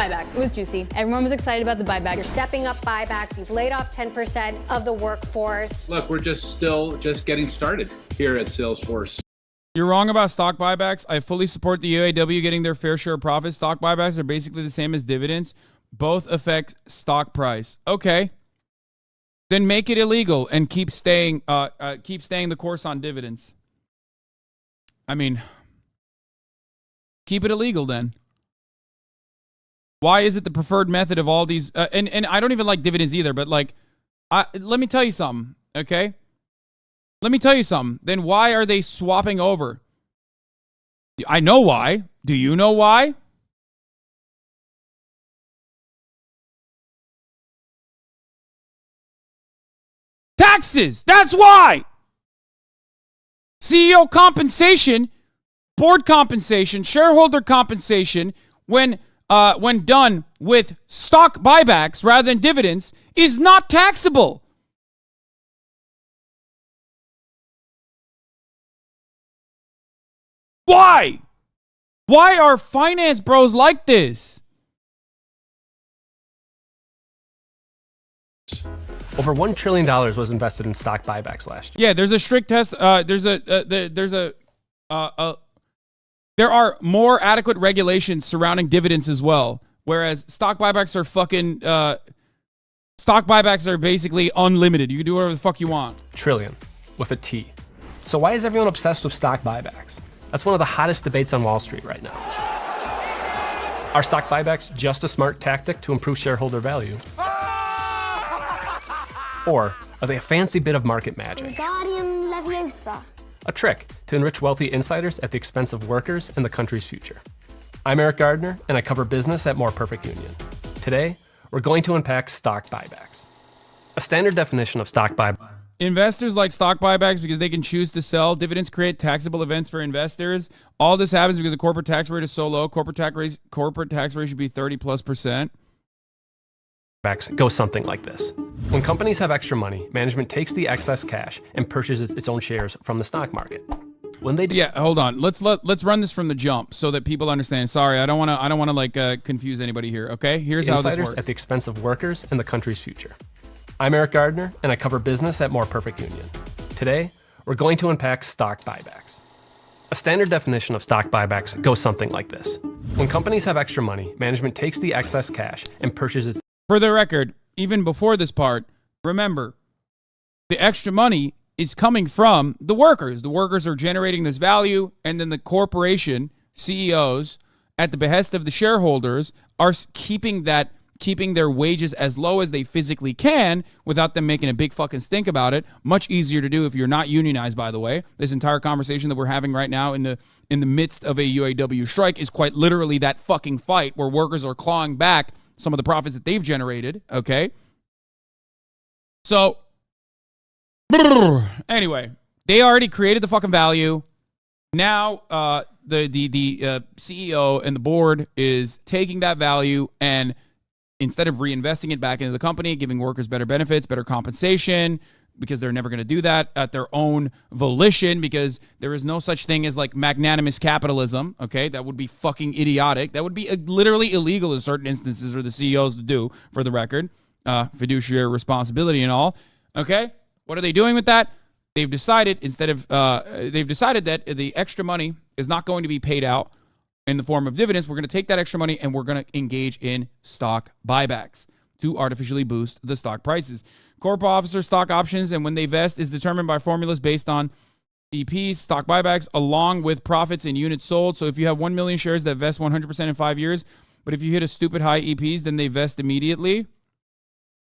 buyback. It was juicy. Everyone was excited about the buyback. You're stepping up buybacks. You've laid off 10% of the workforce. Look, we're still getting started here at Salesforce. You're wrong about stock buybacks. I fully support the UAW getting their fair share of profits. Stock buybacks are basically the same as dividends. Both affect stock price. Okay. Then make it illegal and keep staying the course on dividends. I mean, keep it illegal then. Why is it the preferred method of all these? And I don't even like dividends either, but like, let me tell you something, okay? Let me tell you something. Then why are they swapping over? I know why. Do you know why? Taxes. That's why. CEO compensation, board compensation, shareholder compensation, when done with stock buybacks rather than dividends, is not taxable. Why? Why are finance bros like this? Over $1 trillion was invested in stock buybacks last year. Yeah, there's a strict test. There are more adequate regulations surrounding dividends as well. Whereas stock buybacks are basically unlimited. You can do whatever the fuck you want. Trillion, with a T. So why is everyone obsessed with stock buybacks? That's one of the hottest debates on Wall Street right now. Are stock buybacks just a smart tactic to improve shareholder value? Or are they a fancy bit of market magic? Wingardium Leviosa. A trick to enrich wealthy insiders at the expense of workers and the country's future. I'm Eric Gardner, and I cover business at More Perfect Union. Today, we're going to unpack stock buybacks. A standard definition of stock buyback. Investors like stock buybacks because they can choose to sell. Dividends create taxable events for investors. All this happens because the corporate tax rate is so low. Corporate tax rate should be 30+%. Goes something like this. When companies have extra money, management takes the excess cash and purchases its own shares from the stock market. When they Yeah, hold on. Let's run this from the jump so that people understand. Sorry, I don't want to like confuse anybody here. Okay, here's how this works. At the expense of workers and the country's future. I'm Eric Gardner, and I cover business at More Perfect Union. Today, we're going to unpack stock buybacks. A standard definition of stock buybacks goes something like this. When companies have extra money, management takes the excess cash and purchases. For the record, even before this part, remember, the extra money is coming from the workers. The workers are generating this value, and then the corporation CEOs, at the behest of the shareholders, are keeping their wages as low as they physically can without them making a big fucking stink about it. Much easier to do if you're not unionized, by the way. This entire conversation that we're having right now in the midst of a UAW strike is quite literally that fucking fight where workers are clawing back some of the profits that they've generated, okay? So, anyway, they already created the fucking value. Now, the CEO and the board is taking that value and instead of reinvesting it back into the company, giving workers better benefits, better compensation, because they're never going to do that at their own volition, because there is no such thing as like magnanimous capitalism, okay? That would be fucking idiotic. That would be literally illegal in certain instances for the CEOs to do, for the record. Fiduciary responsibility and all, okay? What are they doing with that? They've decided that the extra money is not going to be paid out in the form of dividends. We're going to take that extra money and we're going to engage in stock buybacks to artificially boost the stock prices. Corporate officer stock options and when they vest is determined by formulas based on EPs, stock buybacks, along with profits in units sold. So if you have 1 million shares that vest 100% in 5 years, but if you hit a stupid high EPs, then they vest immediately.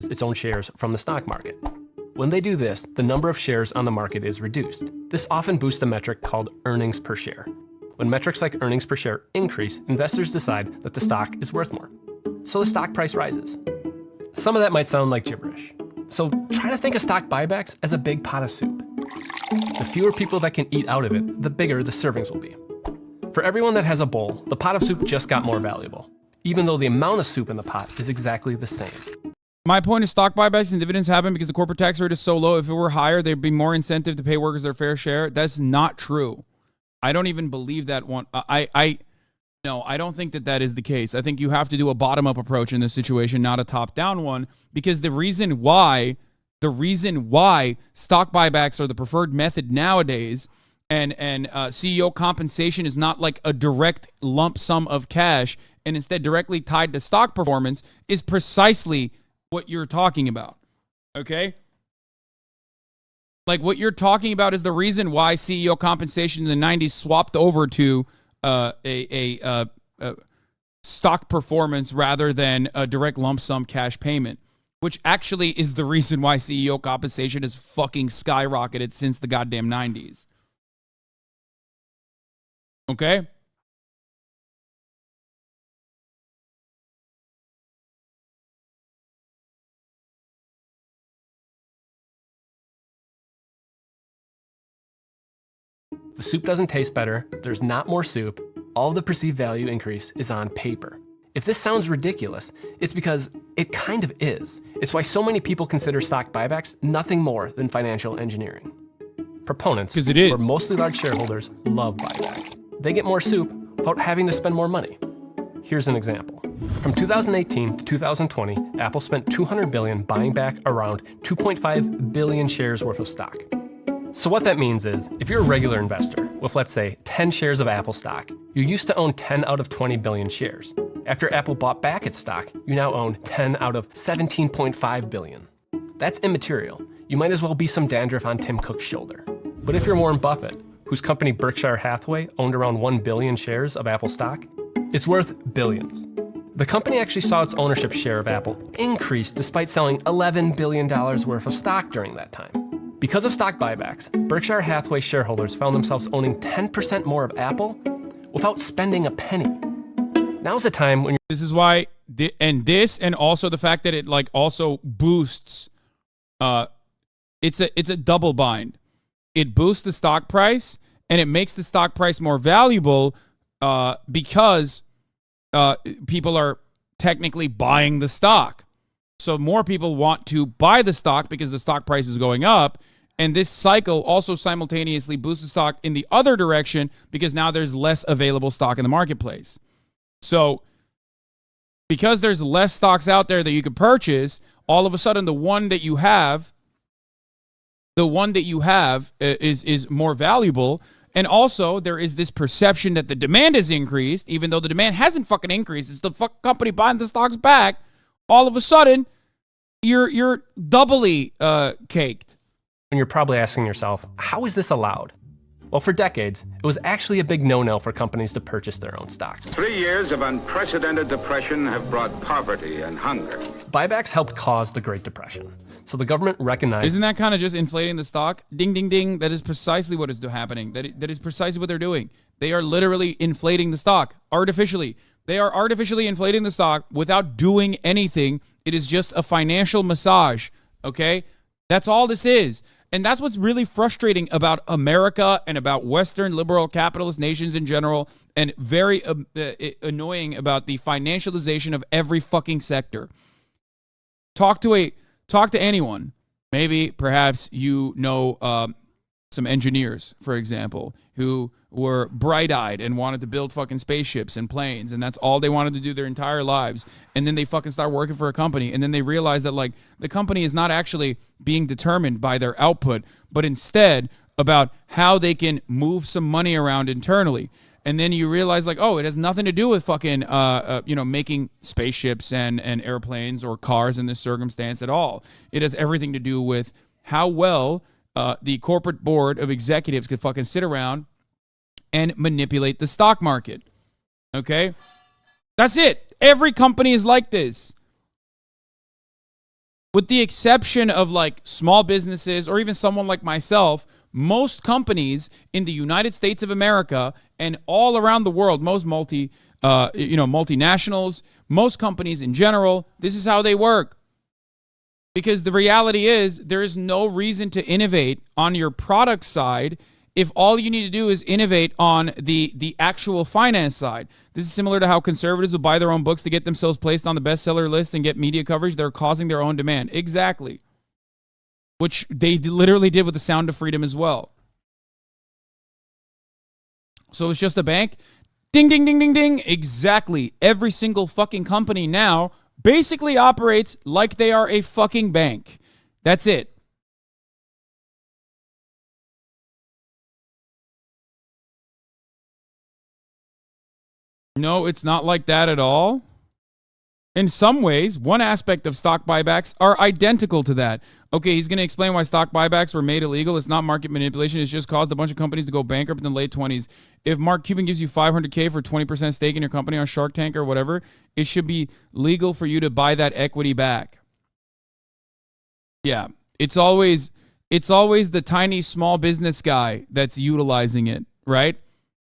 Its own shares from the stock market. When they do this, the number of shares on the market is reduced. This often boosts a metric called earnings per share. When metrics like earnings per share increase, investors decide that the stock is worth more. So the stock price rises. Some of that might sound like gibberish. So try to think of stock buybacks as a big pot of soup. The fewer people that can eat out of it, the bigger the servings will be. For everyone that has a bowl, the pot of soup just got more valuable, even though the amount of soup in the pot is exactly the same. My point is stock buybacks and dividends happen because the corporate tax rate is so low. If it were higher, there'd be more incentive to pay workers their fair share. That's not true. I don't even believe that one. No, I don't think that that is the case. I think you have to do a bottom-up approach in this situation, not a top-down one, because the reason why stock buybacks are the preferred method nowadays, and CEO compensation is not like a direct lump sum of cash and instead directly tied to stock performance, is precisely what you're talking about. Okay? Like, what you're talking about is the reason why CEO compensation in the 90s swapped over to a stock performance rather than a direct lump sum cash payment, which actually is the reason why CEO compensation has fucking skyrocketed since the goddamn 90s. Okay? The soup doesn't taste better, there's not more soup, all the perceived value increase is on paper. If this sounds ridiculous, it's because it kind of is. It's why so many people consider stock buybacks nothing more than financial engineering. Proponents, 'Cause it is. or mostly large shareholders, love buybacks. They get more soup without having to spend more money. Here's an example. From 2018 to 2020, Apple spent $200 billion buying back around 2.5 billion shares worth of stock. So what that means is, if you're a regular investor with, let's say, 10 shares of Apple stock, you used to own 10 out of 20 billion shares. After Apple bought back its stock, you now own 10 out of 17.5 billion. That's immaterial. You might as well be some dandruff on Tim Cook's shoulder. But if you're Warren Buffett, whose company Berkshire Hathaway owned around 1 billion shares of Apple stock, it's worth billions. The company actually saw its ownership share of Apple increase despite selling $11 billion worth of stock during that time. Because of stock buybacks, Berkshire Hathaway shareholders found themselves owning 10% more of Apple without spending a penny. Now's the time when This is why, and also the fact that it like also boosts, it's a double bind. It boosts the stock price and it makes the stock price more valuable because people are technically buying the stock. So more people want to buy the stock because the stock price is going up. And this cycle also simultaneously boosts the stock in the other direction because now there's less available stock in the marketplace. So because there's less stocks out there that you could purchase, all of a sudden the one that you have is more valuable. And also there is this perception that the demand has increased, even though the demand hasn't fucking increased. It's the fucking company buying the stocks back. All of a sudden, you're doubly caked. you're probably asking yourself, how is this allowed? Well, for decades, it was actually a big no-no for companies to purchase their own stocks. 3 years of unprecedented depression have brought poverty and hunger. Buybacks helped cause the Great Depression. So the government recognized... Isn't that kind of just inflating the stock? Ding, ding, ding. That is precisely what is happening. That is precisely what they're doing. They are literally inflating the stock artificially. They are artificially inflating the stock without doing anything. It is just a financial massage, okay? That's all this is. And that's what's really frustrating about America and about Western liberal capitalist nations in general, and very annoying about the financialization of every fucking sector. Talk to anyone. Maybe, perhaps, you know some engineers, for example, who were bright-eyed and wanted to build fucking spaceships and planes, and that's all they wanted to do their entire lives. And then they fucking start working for a company, and then they realize that, like, the company is not actually being determined by their output, but instead about how they can move some money around internally. And then you realize, like, oh, it has nothing to do with fucking, making spaceships and airplanes or cars in this circumstance at all. It has everything to do with how well the corporate board of executives could fucking sit around and manipulate the stock market. Okay? That's it. Every company is like this. With the exception of like small businesses or even someone like myself, most companies in the United States of America and all around the world, most multinationals, most companies in general, this is how they work. Because the reality is there is no reason to innovate on your product side if all you need to do is innovate on the actual finance side. This is similar to how conservatives will buy their own books to get themselves placed on the bestseller list and get media coverage. They're causing their own demand. Exactly. Which they literally did with the Sound of Freedom as well. So it's just a bank? Ding, ding, ding, ding, ding. Exactly. Every single fucking company now basically operates like they are a fucking bank. That's it. No, it's not like that at all. In some ways, one aspect of stock buybacks are identical to that. Okay, he's going to explain why stock buybacks were made illegal. It's not market manipulation. It's just caused a bunch of companies to go bankrupt in the late 20s. If Mark Cuban gives you $500K for 20% stake in your company on Shark Tank or whatever, it should be legal for you to buy that equity back. Yeah, it's always the tiny small business guy that's utilizing it, right?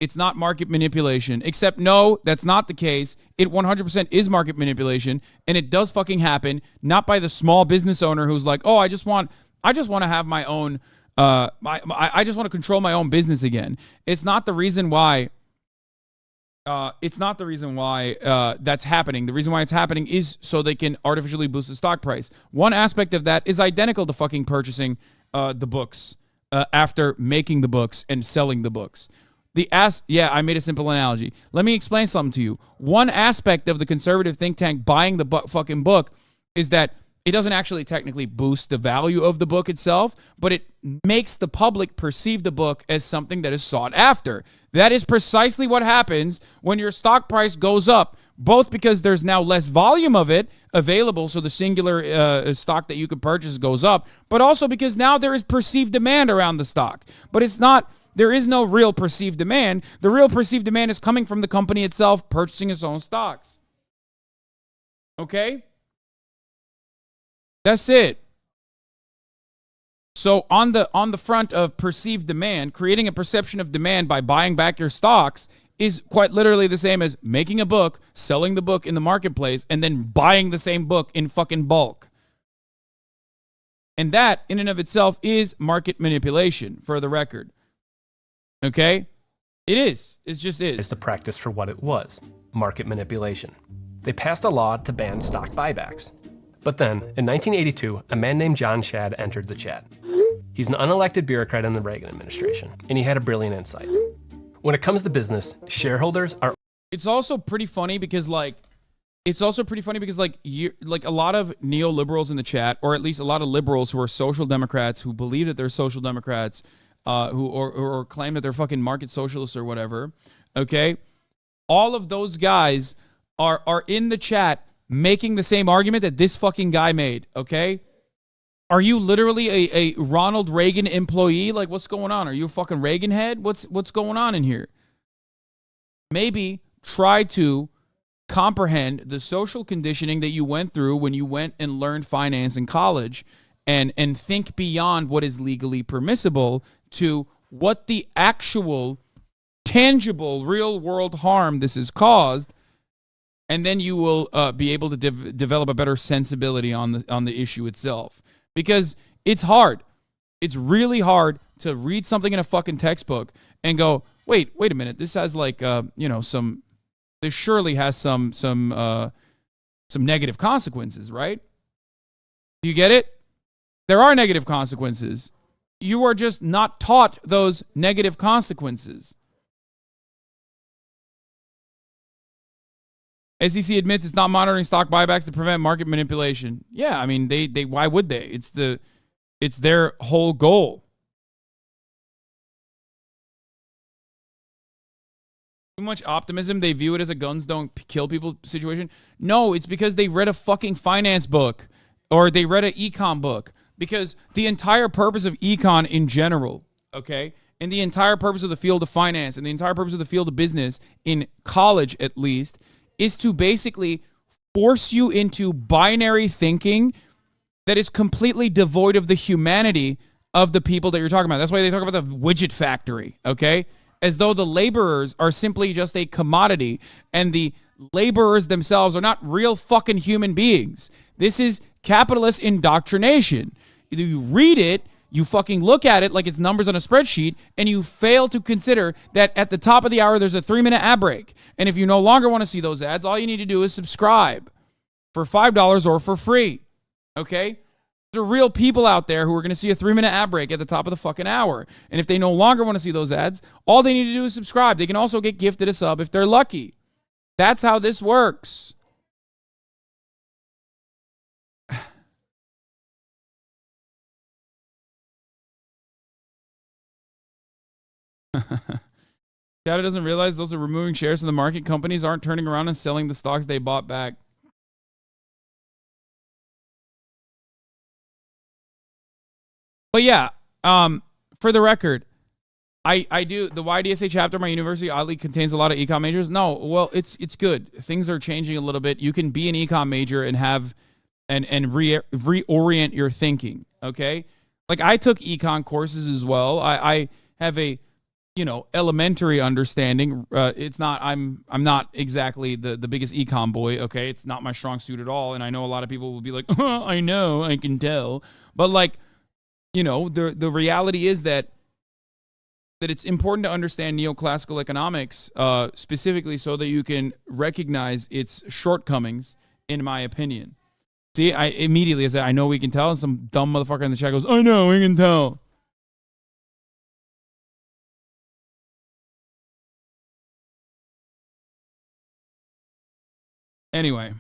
It's not market manipulation. Except, no, that's not the case. It 100% is market manipulation, and it does fucking happen, not by the small business owner who's like, oh, I just want to have my own, I just want to control my own business again. It's not the reason why. That's happening. The reason why it's happening is so they can artificially boost the stock price. One aspect of that is identical to fucking purchasing the books after making the books and selling the books. I made a simple analogy. Let me explain something to you. One aspect of the conservative think tank buying the fucking book is that it doesn't actually technically boost the value of the book itself, but it makes the public perceive the book as something that is sought after. That is precisely what happens when your stock price goes up, both because there's now less volume of it available, so the singular stock that you could purchase goes up, but also because now there is perceived demand around the stock. But it's not... There is no real perceived demand. The real perceived demand is coming from the company itself purchasing its own stocks. Okay? That's it. So on the front of perceived demand, creating a perception of demand by buying back your stocks is quite literally the same as making a book, selling the book in the marketplace, and then buying the same book in fucking bulk. And that, in and of itself, is market manipulation, for the record. Okay? It is. It just is. Is the practice for what it was, market manipulation. They passed a law to ban stock buybacks. But then, in 1982, a man named John Shad entered the chat. He's an unelected bureaucrat in the Reagan administration, and he had a brilliant insight. When it comes to business, shareholders are... It's also pretty funny because, a lot of neoliberals in the chat, or at least a lot of liberals who are social democrats, who believe that they're social democrats, or claim that they're fucking market socialists or whatever, okay? All of those guys are in the chat making the same argument that this fucking guy made, okay? Are you literally a Ronald Reagan employee? Like, what's going on? Are you a fucking Reagan head? What's going on in here? Maybe try to comprehend the social conditioning that you went through when you went and learned finance in college, and think beyond what is legally permissible to what the actual tangible real world harm this has caused, and then you will be able to develop a better sensibility on the issue itself. Because it's hard. It's really hard to read something in a fucking textbook and go, wait a minute, this has this surely has some negative consequences, right? Do you get it? There are negative consequences. You are just not taught those negative consequences. SEC admits it's not monitoring stock buybacks to prevent market manipulation. Yeah, I mean, they why would they? It's their whole goal. Too much optimism, they view it as a guns don't kill people situation. No, it's because they read a fucking finance book, or they read an econ book. Because the entire purpose of econ in general, okay, and the entire purpose of the field of finance and the entire purpose of the field of business in college, at least, is to basically force you into binary thinking that is completely devoid of the humanity of the people that you're talking about. That's why they talk about the widget factory, okay? As though the laborers are simply just a commodity and the laborers themselves are not real fucking human beings. This is capitalist indoctrination. You read it, you fucking look at it like it's numbers on a spreadsheet, and you fail to consider that at the top of the hour, there's a 3-minute ad break. And if you no longer want to see those ads, all you need to do is subscribe for $5 or for free. Okay? There are real people out there who are going to see a 3-minute ad break at the top of the fucking hour. And if they no longer want to see those ads, all they need to do is subscribe. They can also get gifted a sub if they're lucky. That's how this works. Data doesn't realize those are removing shares from the market. Companies aren't turning around and selling the stocks they bought back. But yeah, for the record, I do the YDSA chapter of my university oddly contains a lot of econ majors. No, well, it's good. Things are changing a little bit. You can be an econ major and have and reorient your thinking. Okay, like I took econ courses as well. I have a elementary understanding. It's not. I'm not exactly the biggest econ boy. Okay, it's not my strong suit at all. And I know a lot of people will be like, oh, I know, I can tell. But like, the reality is that it's important to understand neoclassical economics specifically so that you can recognize its shortcomings. In my opinion, see, I immediately said, I know we can tell, and some dumb motherfucker in the chat goes, I know we can tell. Anyway,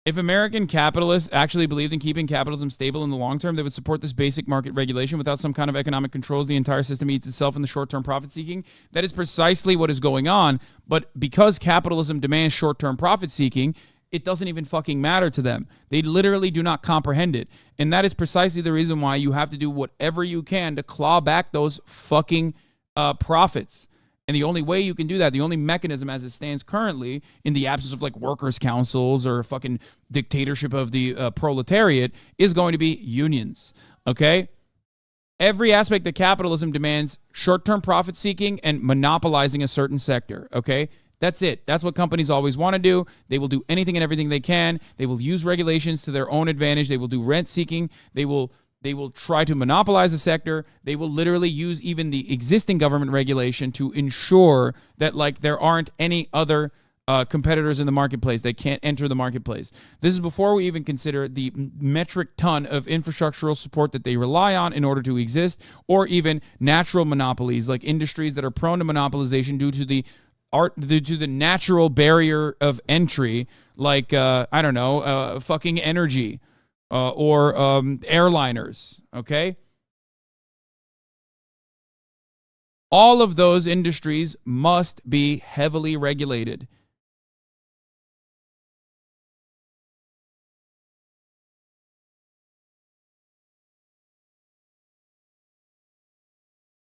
if American capitalists actually believed in keeping capitalism stable in the long term, they would support this basic market regulation. Without some kind of economic controls, the entire system eats itself in the short-term profit seeking. That is precisely what is going on. But because capitalism demands short-term profit seeking, it doesn't even fucking matter to them. They literally do not comprehend it. And that is precisely the reason why you have to do whatever you can to claw back those fucking profits. And the only way you can do that, the only mechanism as it stands currently, in the absence of like workers' councils or fucking dictatorship of the proletariat, is going to be unions. Okay? Every aspect of capitalism demands short-term profit seeking and monopolizing a certain sector. Okay? That's it. That's what companies always want to do. They will do anything and everything they can. They will use regulations to their own advantage. They will do rent seeking. They will try to monopolize the sector. They will literally use even the existing government regulation to ensure that like there aren't any other competitors in the marketplace. They can't enter the marketplace. This is before we even consider the metric ton of infrastructural support that they rely on in order to exist, or even natural monopolies like industries that are prone to monopolization due to the natural barrier of entry, like fucking energy. Or airliners, okay? All of those industries must be heavily regulated.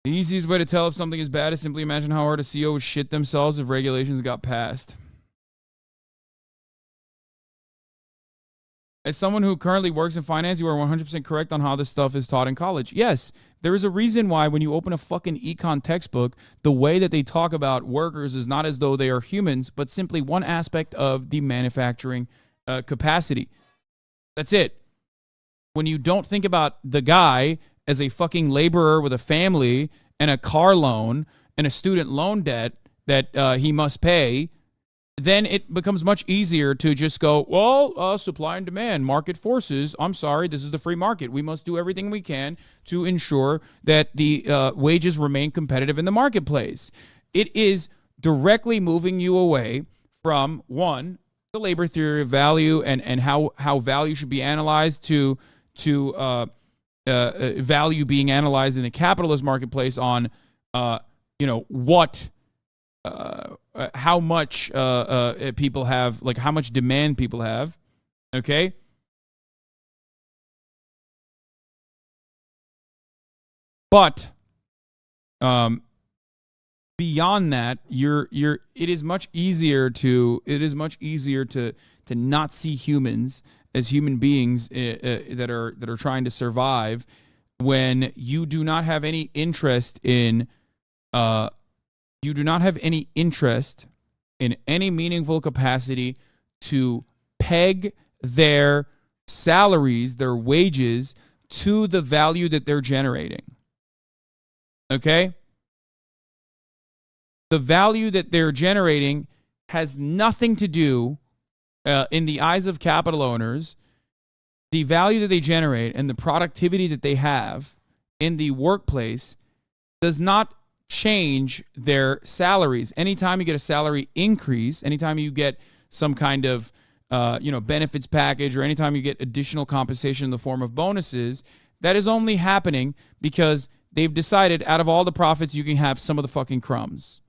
The easiest way to tell if something is bad is simply imagine how hard a CEO would shit themselves if regulations got passed. As someone who currently works in finance, you are 100% correct on how this stuff is taught in college. Yes, there is a reason why when you open a fucking econ textbook, the way that they talk about workers is not as though they are humans, but simply one aspect of the manufacturing capacity. That's it. When you don't think about the guy as a fucking laborer with a family and a car loan and a student loan debt that he must pay, then it becomes much easier to just go, well, supply and demand, market forces. I'm sorry, this is the free market. We must do everything we can to ensure that the wages remain competitive in the marketplace. It is directly moving you away from, one, the labor theory of value and how value should be analyzed to value being analyzed in the capitalist marketplace on, how much people have, like how much demand people have, okay? But beyond that, it is much easier to not see humans as human beings that are trying to survive when you do not have any interest in any meaningful capacity to peg their salaries, their wages, to the value that they're generating. Okay? The value that they're generating has nothing to do, in the eyes of capital owners, the value that they generate and the productivity that they have in the workplace does not change their salaries. Anytime you get a salary increase, anytime you get some kind of benefits package, or anytime you get additional compensation in the form of bonuses, that is only happening because they've decided out of all the profits, you can have some of the fucking crumbs.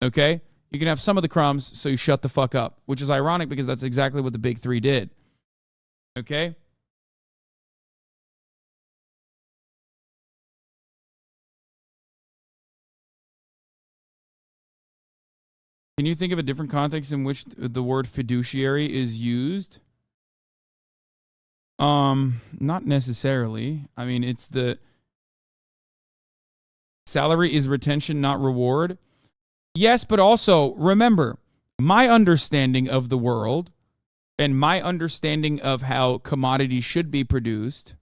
Okay? You can have some of the crumbs, so you shut the fuck up, which is ironic because that's exactly what the big three did. Okay? Can you think of a different context in which the word fiduciary is used? Not necessarily. I mean, it's the salary is retention, not reward. Yes, but also remember, my understanding of the world and my understanding of how commodities should be produced,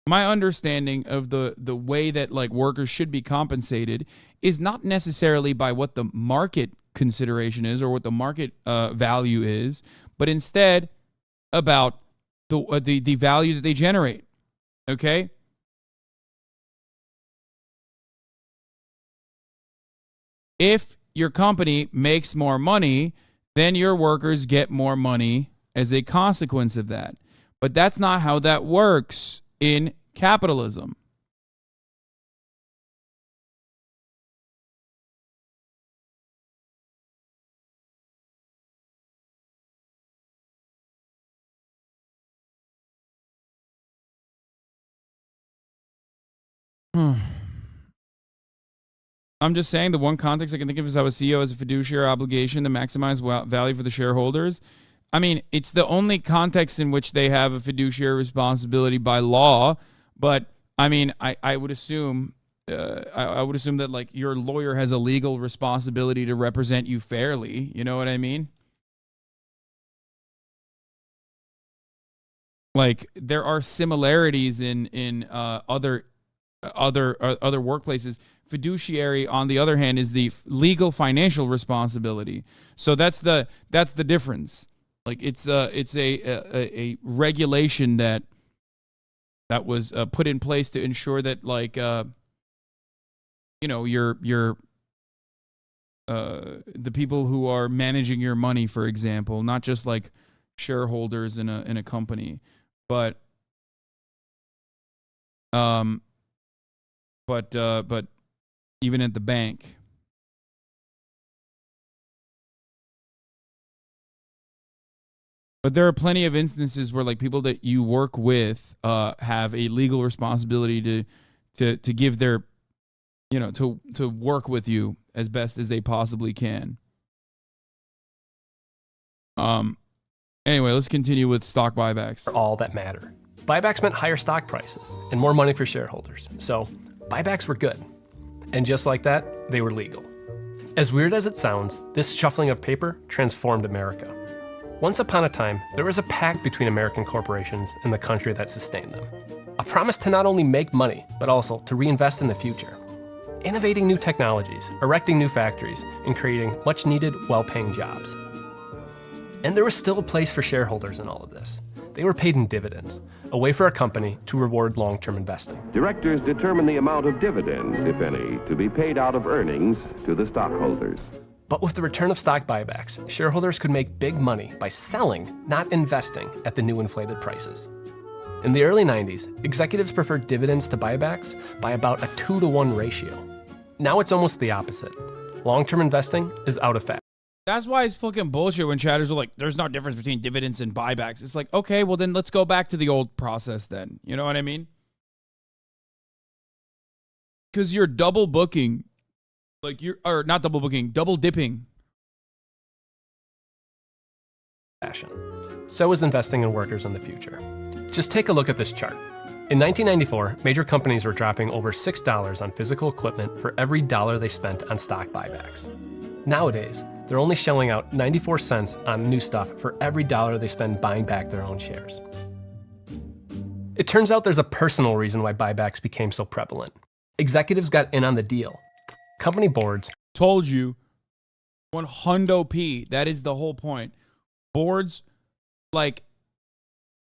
my understanding of the way that like workers should be compensated is not necessarily by what the market consideration is or what the market value is, but instead about the value that they generate. Okay? If your company makes more money, then your workers get more money as a consequence of that. But that's not how that works in capitalism. I'm just saying the one context I can think of is how a CEO has a fiduciary obligation to maximize value for the shareholders. I mean, it's the only context in which they have a fiduciary responsibility by law. But I mean, I would assume that like your lawyer has a legal responsibility to represent you fairly. You know what I mean? Like there are similarities in other workplaces. Fiduciary, on the other hand, is the legal financial responsibility. So that's the difference. Like it's a regulation that was put in place to ensure that like your the people who are managing your money, for example, not just like shareholders in a company, but even at the bank. But there are plenty of instances where like people that you work with have a legal responsibility to give their, to work with you as best as they possibly can. Anyway, let's continue with stock buybacks. All that matter. Buybacks meant higher stock prices and more money for shareholders. So buybacks were good. And just like that, they were legal. As weird as it sounds, this shuffling of paper transformed America. Once upon a time, there was a pact between American corporations and the country that sustained them. A promise to not only make money, but also to reinvest in the future. Innovating new technologies, erecting new factories, and creating much-needed, well-paying jobs. And there was still a place for shareholders in all of this. They were paid in dividends, a way for a company to reward long-term investing. Directors determine the amount of dividends, if any, to be paid out of earnings to the stockholders. But with the return of stock buybacks, shareholders could make big money by selling, not investing, at the new inflated prices. In the early 90s, executives preferred dividends to buybacks by about a 2-to-1 ratio. Now it's almost the opposite. Long-term investing is out of fashion. That's why it's fucking bullshit when chatters are like, there's no difference between dividends and buybacks. It's like, okay, well then let's go back to the old process then. You know what I mean? Because you're double booking. Like or not double booking, double dipping. Fashion. So is investing in workers in the future. Just take a look at this chart. In 1994, major companies were dropping over $6 on physical equipment for every dollar they spent on stock buybacks. Nowadays, they're only shelling out 94 cents on new stuff for every dollar they spend buying back their own shares. It turns out there's a personal reason why buybacks became so prevalent. Executives got in on the deal. Company boards told you 100p. That is the whole point. Boards, like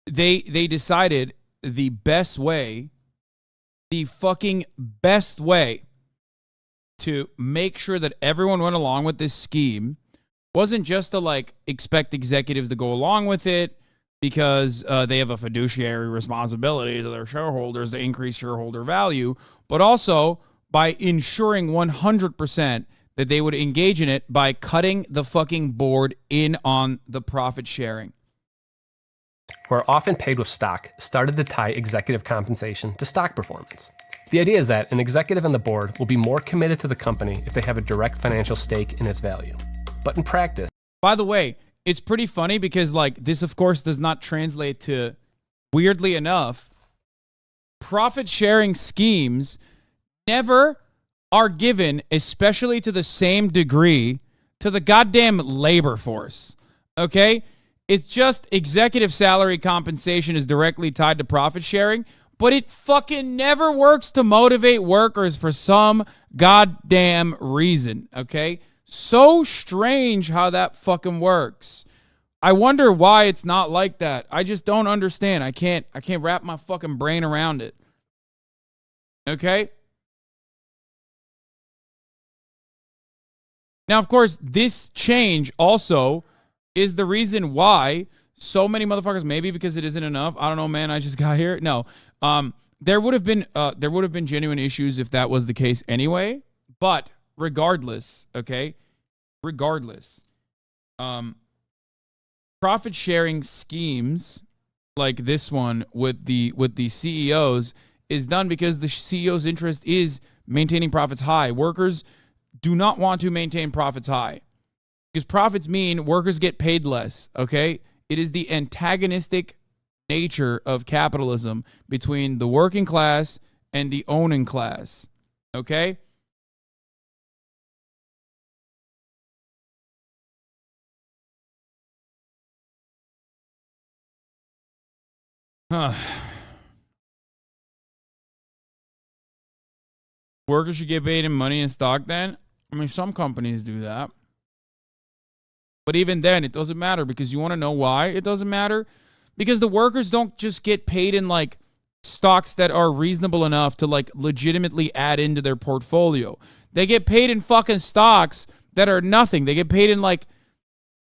they decided the fucking best way to make sure that everyone went along with this scheme wasn't just to like expect executives to go along with it because they have a fiduciary responsibility to their shareholders to increase shareholder value, but also by ensuring 100% that they would engage in it by cutting the fucking board in on the profit sharing. Who are often paid with stock, started to tie executive compensation to stock performance. The idea is that an executive on the board will be more committed to the company if they have a direct financial stake in its value. But in practice... By the way, it's pretty funny because, like, this, of course, does not translate to, weirdly enough, profit-sharing schemes never are given, especially to the same degree, to the goddamn labor force, okay? It's just executive salary compensation is directly tied to profit sharing, but it fucking never works to motivate workers for some goddamn reason, okay? So strange how that fucking works. I wonder why it's not like that. I just don't understand. I can't wrap my fucking brain around it. Okay? Now, of course, this change also is the reason why so many motherfuckers, maybe because it isn't enough. I don't know, man. I just got here. No. There would have been genuine issues if that was the case anyway. But regardless, okay? Regardless, profit sharing schemes like this one with the CEOs is done because the CEO's interest is maintaining profits high. Workers do not want to maintain profits high because profits mean workers get paid less, okay? It is the antagonistic nature of capitalism between the working class and the owning class, okay? Workers should get paid in money and stock then? I mean, some companies do that. But even then, it doesn't matter because you want to know why it doesn't matter? Because the workers don't just get paid in like stocks that are reasonable enough to like legitimately add into their portfolio. They get paid in fucking stocks that are nothing. They get paid in like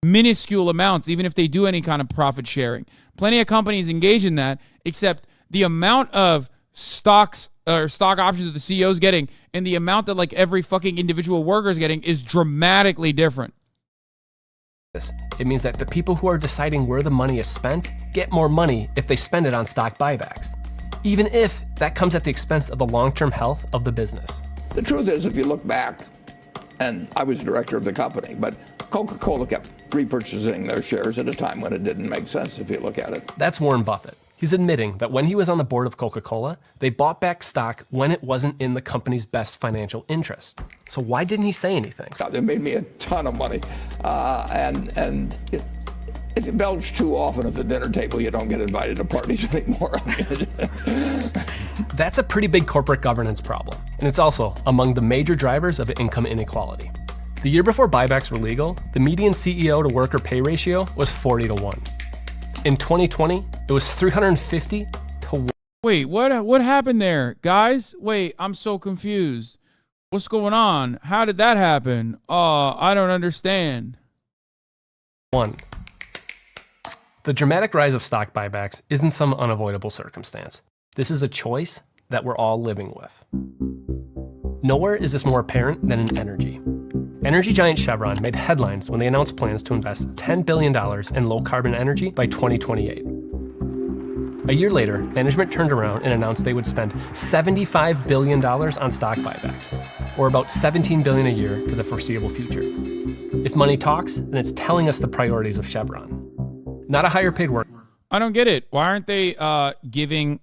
minuscule amounts, even if they do any kind of profit sharing. Plenty of companies engage in that, except the amount of stocks or stock options that the CEO is getting and the amount that like every fucking individual worker is getting is dramatically different. It means that the people who are deciding where the money is spent get more money if they spend it on stock buybacks, even if that comes at the expense of the long-term health of the business. The truth is, if you look back, and I was director of the company, but Coca-Cola kept repurchasing their shares at a time when it didn't make sense if you look at it. That's Warren Buffett. He's admitting that when he was on the board of Coca-Cola, they bought back stock when it wasn't in the company's best financial interest. So why didn't he say anything? They made me a ton of money, and if you belch too often at the dinner table, you don't get invited to parties anymore. That's a pretty big corporate governance problem, and it's also among the major drivers of income inequality. The year before buybacks were legal, the median CEO to worker pay ratio was 40-1. In 2020, it was 350 to 1. Wait, what happened there? Guys, wait, I'm so confused. What's going on? How did that happen? I don't understand. 1. The dramatic rise of stock buybacks isn't some unavoidable circumstance. This is a choice that we're all living with. Nowhere is this more apparent than in energy. Energy giant Chevron made headlines when they announced plans to invest $10 billion in low-carbon energy by 2028. A year later, management turned around and announced they would spend $75 billion on stock buybacks, or about $17 billion a year for the foreseeable future. If money talks, then it's telling us the priorities of Chevron. Not a higher paid worker. I don't get it. Why aren't they giving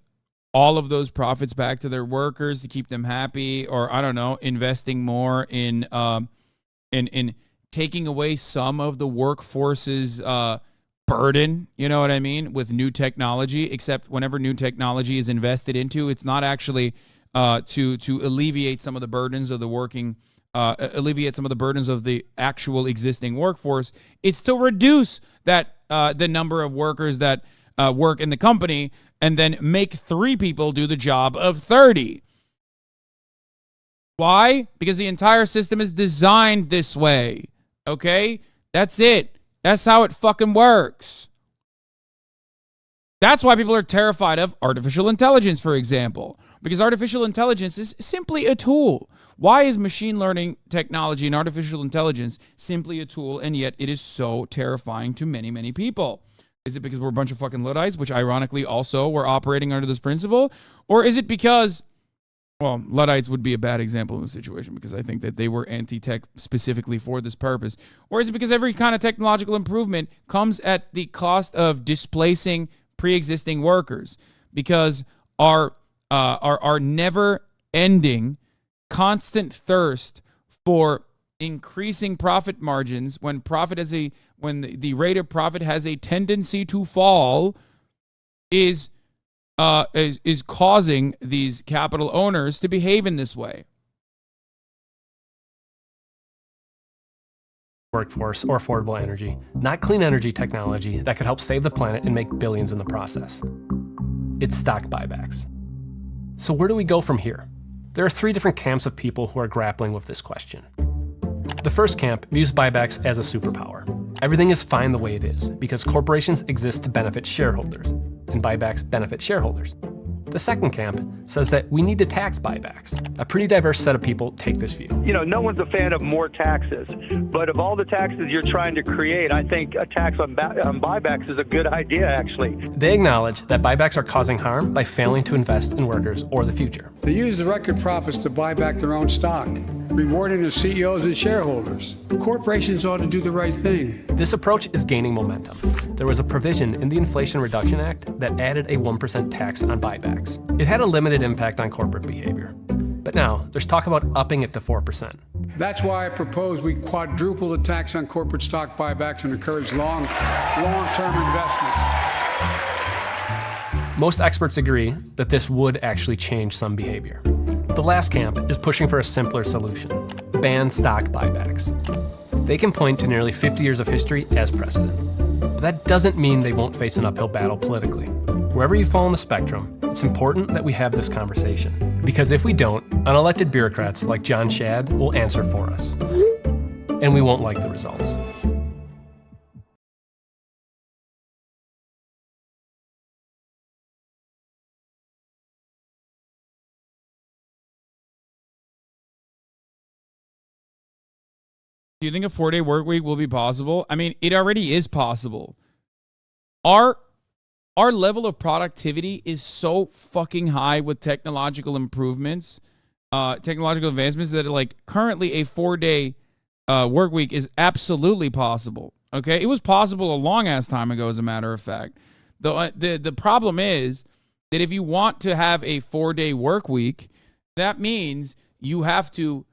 all of those profits back to their workers to keep them happy, or I don't know, investing more in taking away some of the workforce's burden, you know what I mean, with new technology, except whenever new technology is invested into, it's not actually to alleviate some of the burdens of the working, alleviate some of the burdens of the actual existing workforce. It's to reduce that the number of workers that work in the company and then make 3 people do the job of 30. Why? Because the entire system is designed this way. Okay? That's it. That's how it fucking works. That's why people are terrified of artificial intelligence, for example, because artificial intelligence is simply a tool. Why is machine learning technology and artificial intelligence simply a tool, and yet it is so terrifying to many, many people? Is it because we're a bunch of fucking Luddites, which ironically also were operating under this principle? Or is it because, well, Luddites would be a bad example in this situation because I think that they were anti-tech specifically for this purpose. Or is it because every kind of technological improvement comes at the cost of displacing pre-existing workers? Because our never-ending, constant thirst for increasing profit margins when the rate of profit has a tendency to fall is causing these capital owners to behave in this way. Workforce or affordable energy, not clean energy technology that could help save the planet and make billions in the process. It's stock buybacks. So where do we go from here? There are 3 different camps of people who are grappling with this question. The first camp views buybacks as a superpower. Everything is fine the way it is because corporations exist to benefit shareholders, and buybacks benefit shareholders. The second camp says that we need to tax buybacks. A pretty diverse set of people take this view. You know, no one's a fan of more taxes, but of all the taxes you're trying to create, I think a tax on buybacks is a good idea, actually. They acknowledge that buybacks are causing harm by failing to invest in workers or the future. They use the record profits to buy back their own stock, rewarding the CEOs and shareholders. Corporations ought to do the right thing. This approach is gaining momentum. There was a provision in the Inflation Reduction Act that added a 1% tax on buybacks. It had a limited impact on corporate behavior. But now, there's talk about upping it to 4%. That's why I propose we quadruple the tax on corporate stock buybacks and encourage long-term investments. Most experts agree that this would actually change some behavior. The last camp is pushing for a simpler solution: ban stock buybacks. They can point to nearly 50 years of history as precedent. But that doesn't mean they won't face an uphill battle politically. Wherever you fall on the spectrum, it's important that we have this conversation. Because if we don't, unelected bureaucrats like John Shad will answer for us. And we won't like the results. Do you think a 4-day work week will be possible? I mean, it already is possible. Our level of productivity is so fucking high with technological improvements, technological advancements, that like currently a 4-day work week is absolutely possible. Okay, it was possible a long ass time ago, as a matter of fact. The problem is that if you want to have a 4-day work week, that means you had to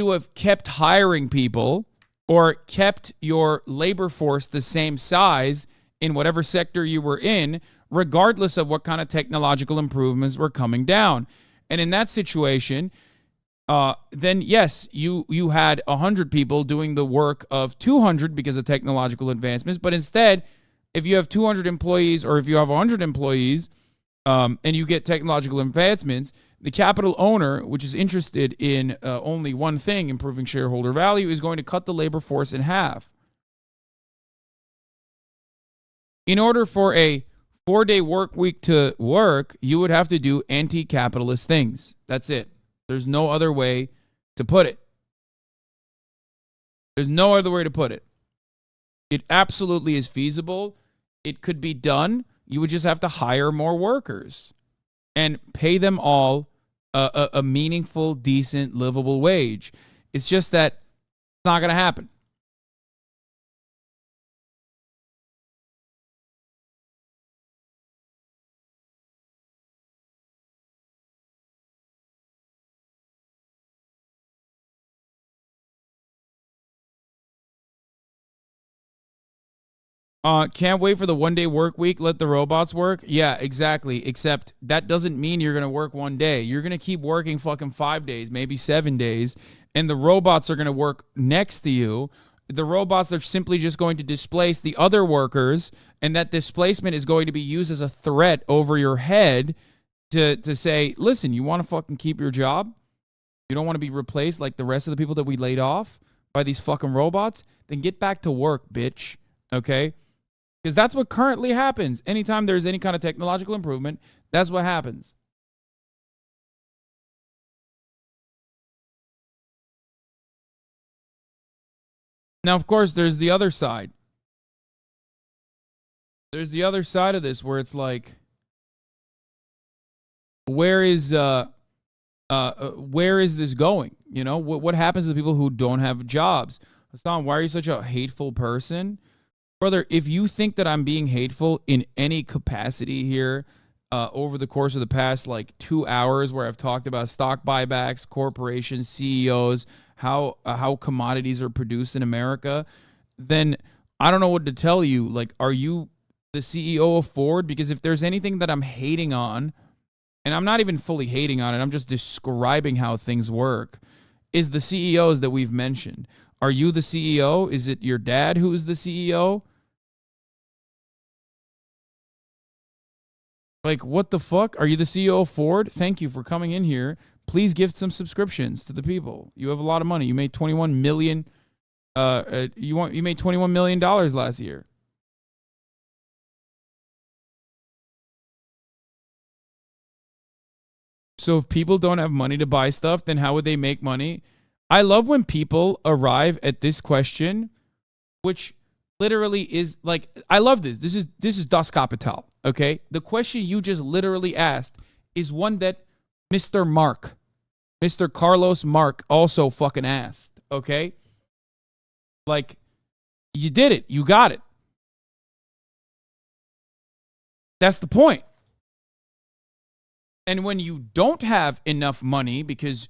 have kept hiring people or kept your labor force the same size in whatever sector you were in, regardless of what kind of technological improvements were coming down. And in that situation, then yes, you had 100 people doing the work of 200 because of technological advancements. But instead, if you have 200 employees or if you have 100 employees and you get technological advancements, the capital owner, which is interested in only one thing, improving shareholder value, is going to cut the labor force in half. In order for a 4-day work week to work, you would have to do anti-capitalist things. That's it. There's no other way to put it. There's no other way to put it. It absolutely is feasible. It could be done. You would just have to hire more workers and pay them all a meaningful, decent, livable wage. It's just that it's not going to happen. Can't wait for the 1-day work week. Let the robots work. Yeah, exactly. Except that doesn't mean you're going to work 1 day. You're going to keep working fucking 5 days, maybe 7 days. And the robots are going to work next to you. the robots are simply just going to displace the other workers, and that displacement is going to be used as a threat over your head to say, listen, you want to fucking keep your job? You don't want to be replaced like the rest of the people that we laid off by these fucking robots? Then get back to work, bitch. Okay? Because that's what currently happens. Anytime there's any kind of technological improvement, that's what happens. Now, of course, there's the other side. There's the other side of this where it's like, where is this going? You know, what happens to the people who don't have jobs? Hasan, why are you such a hateful person? Brother, if you think that I'm being hateful in any capacity here over the course of the past, 2 hours where I've talked about stock buybacks, corporations, CEOs, how commodities are produced in America, then I don't know what to tell you. Are you the CEO of Ford? Because if there's anything that I'm hating on, and I'm not even fully hating on it, I'm just describing how things work, is the CEOs that we've mentioned. Are you the CEO? Is it your dad who's the CEO? What the fuck? Are you the CEO of Ford? Thank you for coming in here. Please gift some subscriptions to the people. You have a lot of money. You made $21 million. You made $21 million last year. So if people don't have money to buy stuff, then how would they make money? I love when people arrive at this question, which literally is I love this. This is Das Kapital, okay? The question you just literally asked is one that Mr. Carlos Mark also fucking asked, okay? You did it. You got it. That's the point. And when you don't have enough money because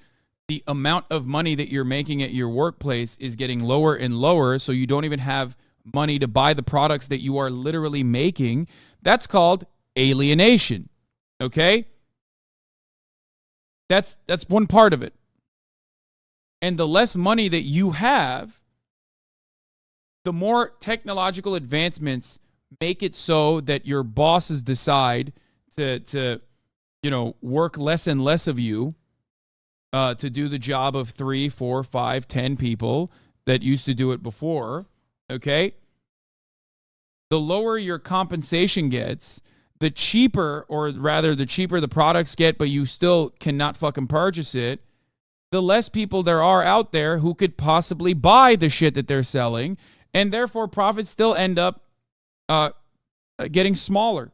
the amount of money that you're making at your workplace is getting lower and lower, so you don't even have money to buy the products that you are literally making, that's called alienation. Okay? That's one part of it. And the less money that you have, the more technological advancements make it so that your bosses decide to work less and less of you to do the job of 3, 4, 5, 10 people that used to do it before, okay? The lower your compensation gets, the cheaper the products get, but you still cannot fucking purchase it, the less people there are out there who could possibly buy the shit that they're selling, and therefore profits still end up getting smaller.